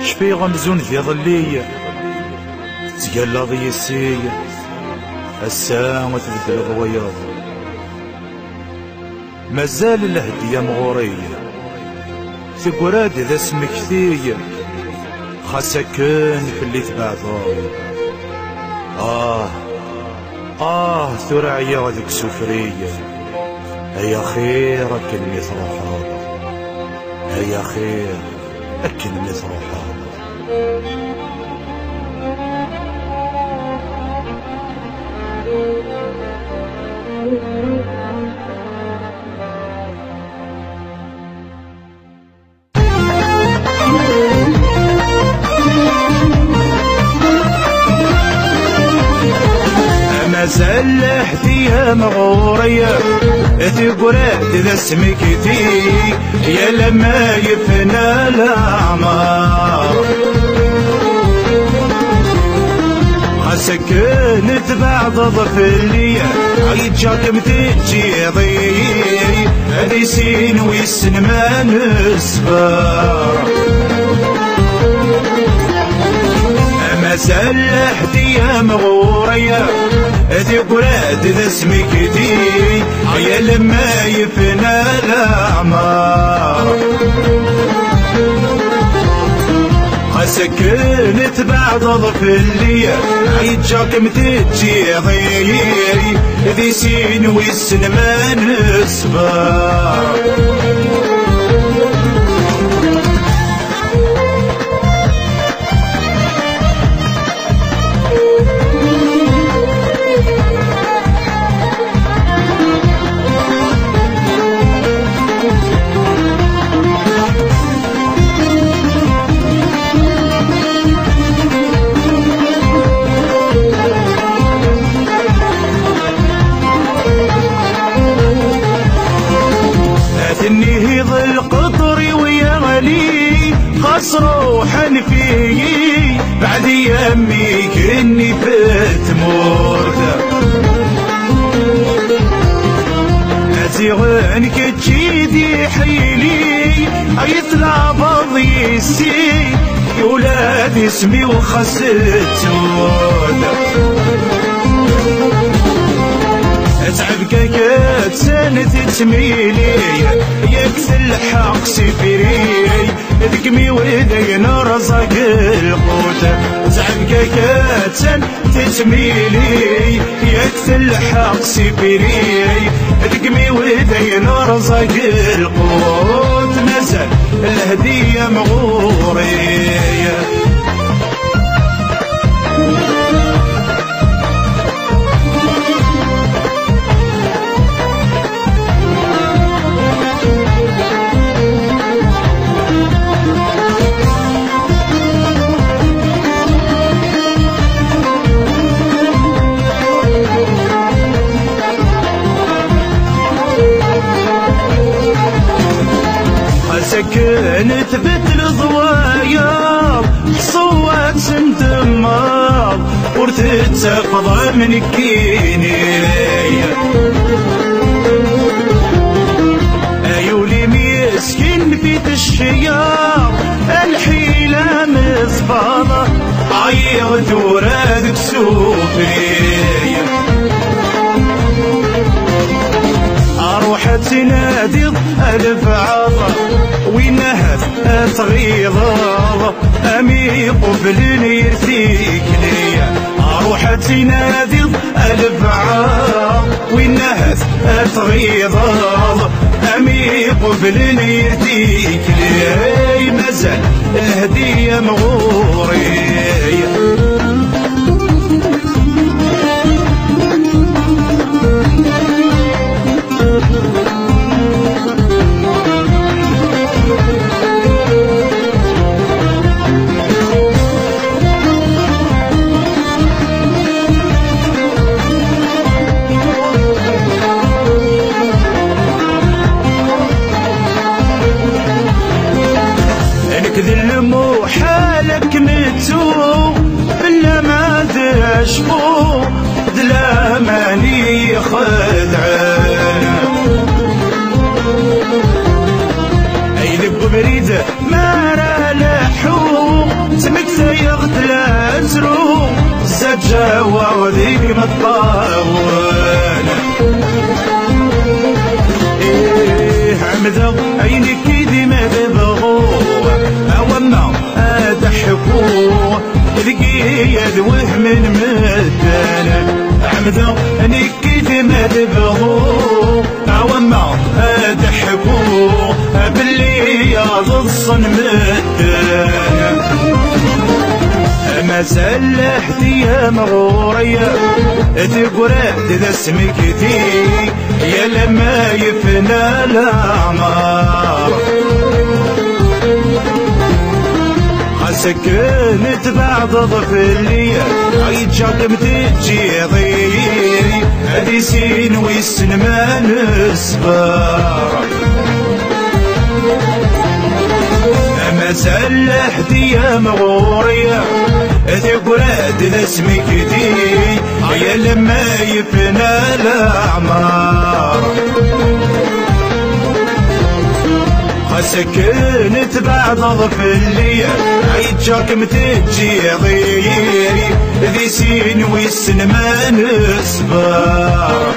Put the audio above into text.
شفيغ مزون ذي ظلي تقلى ضي السي الساعة تبدل ضويض مازال الهدية مغورية تقراد ذا سمكتي خاسكن في اللي تبعضاي ثرى عيا ذيك سفرية هيا خير أكل مثروحة هيا خير أكل مثروحة مازال هدية مغورية تقراد ذا سمكتي يا لما يفنى الأعمار خاسكن تبعض ظفلية عيجاك متجي ضيري هذي سين ويسن ما نسبار مازال هدية مغورية تقراد ذا سمكتي يا لما يفنى الأعمار خاسكن تبعض ظفلية عيجاك متجي ضيري ذي سين ويسن ما نسبار تنهي ظل قطري ويا غلي خاص روحا فيي بعد يمي كني فات مورده ازيغن كتشيدي حيلي يطلع بضي السي يولاد اسمي وخسرت موده تعبك سنة تسميلي يكس الحق سفري ذكمي وذي نرزق القوت تعبك سنة تسميلي يكس الحق سفري ذكمي وذي نرزق القوت مازال الهدية مغورية سكنت بدل ضوايا صوت سندمار ورثت سقضى من كيني ايولي مسكين في الشيار الحيلة مزباطة عيط ورادك سوفرية اروح تنادي الف عطا وينهت تغيظ امي قبل يرثيك ليا اروح تنادي الف عطا وينهت تغيظ امي قبل يرثيك ليا مازال الهدية مغورية ذل مو حالك متو بلا ما دشفو دلا ماني خدعان اي ذب بريد ما تمكتايا غدلا ترو زاد جاوا وذيك مطاول عمدا عينك كيدي ما تبغو اوما ضحكو ذكي ذوه من مدان عمدا عينك كيدي ما تبغو اوما ضحكو باللي يضصن مدان ما سلحتي يا مغورية تقرأت ذا سمكتي يا لما يفنى الأعمار سكنت بعض ضفلي عيجاكم تجي ضيري هذي سين ويسن ما نسبار ما سلحتي يا مغورية تقرأت لاسمك دي يا لما يفنى الأعمار سكنت بعد ضفلي عيجاكم تجي ضيري ذي سين ويسن ما نسبار